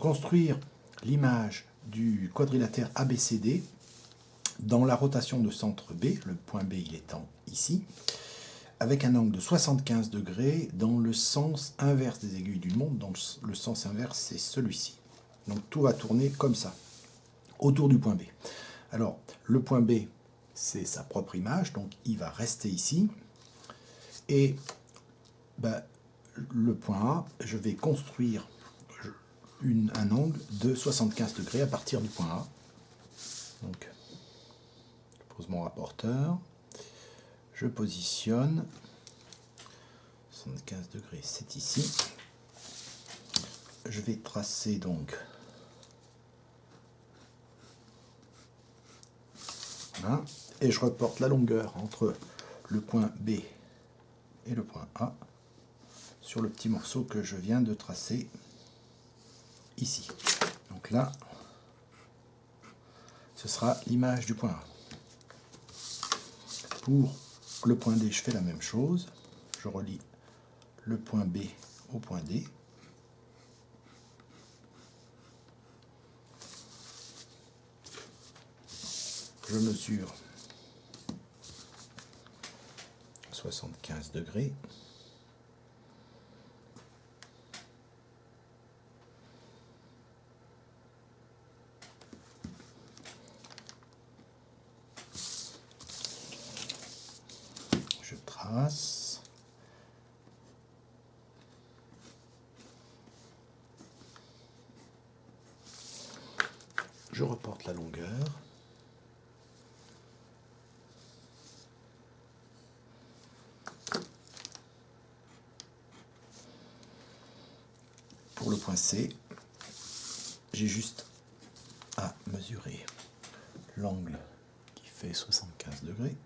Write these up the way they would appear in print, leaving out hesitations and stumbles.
construire l'image du quadrilatère ABCD dans la rotation de centre B, le point B il est ici, avec un angle de 75 degrés dans le sens inverse des aiguilles d'une montre, donc le sens inverse c'est celui-ci. Donc tout va tourner comme ça, autour du point B. Alors, le point B, c'est sa propre image, donc il va rester ici. Et le point A, je vais construire un angle de 75 degrés à partir du point A. Donc, je pose mon rapporteur, je positionne, 75 degrés, c'est ici. Je vais tracer donc là, et je reporte la longueur entre le point B et le point A sur le petit morceau que je viens de tracer ici. Donc là, ce sera l'image du point A. Pour le point D, je fais la même chose. Je relie le point B au point D. Je mesure 75 degrés. Je trace. Je reporte la longueur. Pour le point C, j'ai juste à mesurer l'angle qui fait 75 degrés.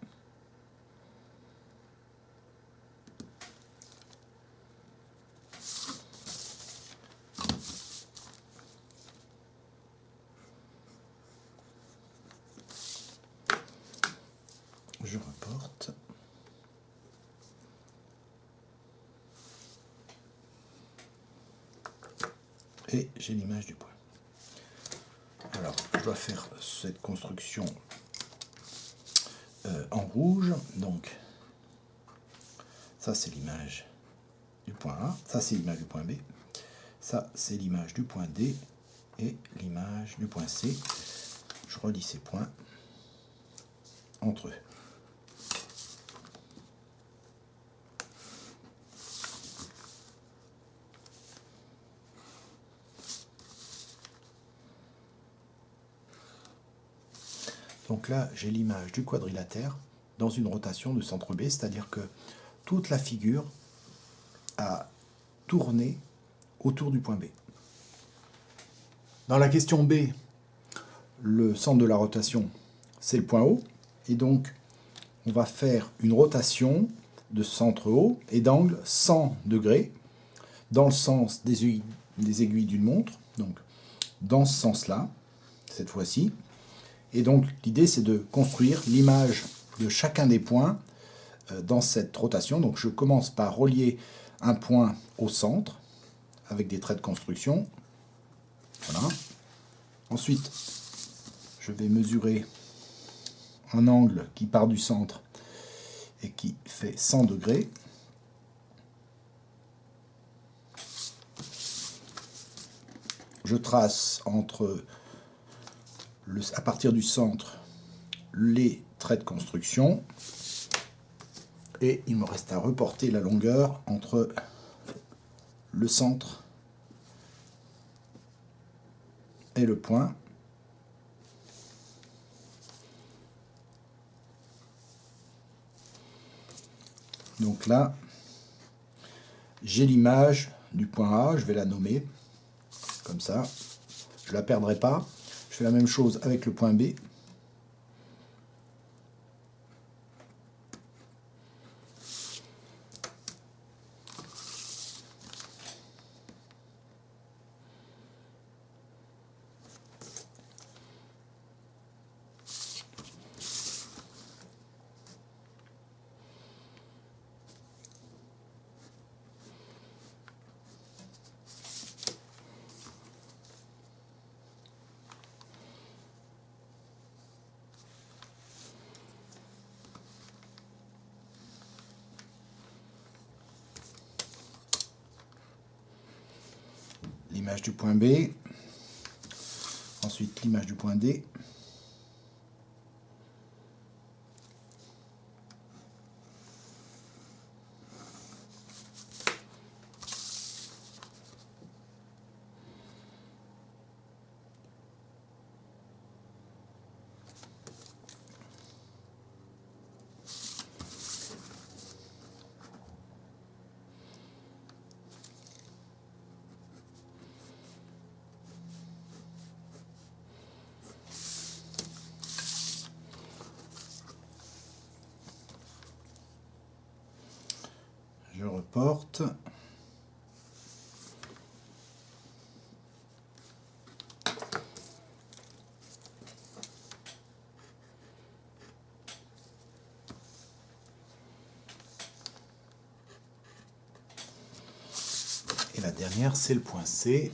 Je reporte. Et j'ai l'image du point. Alors, je dois faire cette construction en rouge. Donc, ça c'est l'image du point A, ça c'est l'image du point B, ça c'est l'image du point D et l'image du point C. Je relie ces points entre eux. Donc là, j'ai l'image du quadrilatère dans une rotation de centre B, c'est-à-dire que toute la figure a tourné autour du point B. Dans la question B, le centre de la rotation, c'est le point O, et donc on va faire une rotation de centre O et d'angle 100 degrés dans le sens des aiguilles d'une montre, donc dans ce sens-là, cette fois-ci. Et donc l'idée c'est de construire l'image de chacun des points dans cette rotation. Donc je commence par relier un point au centre avec des traits de construction. Voilà. Ensuite, je vais mesurer un angle qui part du centre et qui fait 100 degrés. Je trace à partir du centre les traits de construction et il me reste à reporter la longueur entre le centre et le point. Donc là, j'ai l'image du point A, je vais la nommer comme ça, je ne la perdrai pas. Je fais la même chose avec le point B. l'image du point B, ensuite l'image du point D, je reporte. Et la dernière, c'est le point C.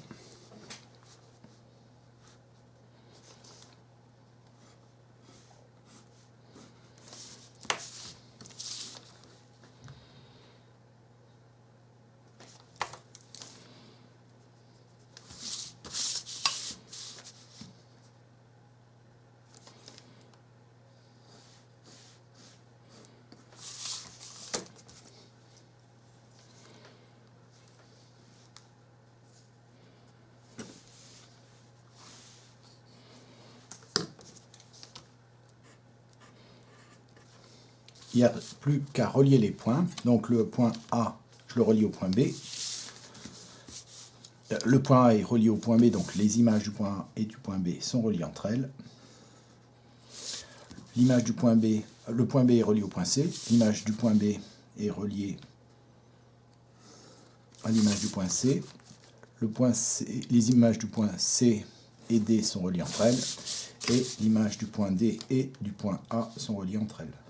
Il n'y a plus qu'à relier les points. Donc le point A, je le relie au point B. Le point A est relié au point B, donc les images du point A et du point B sont reliées entre elles. L'image du point B, le point B est relié au point C. L'image du point B est reliée à l'image du point C. Le point C, les images du point C et D sont reliées entre elles. Et l'image du point D et du point A sont reliées entre elles.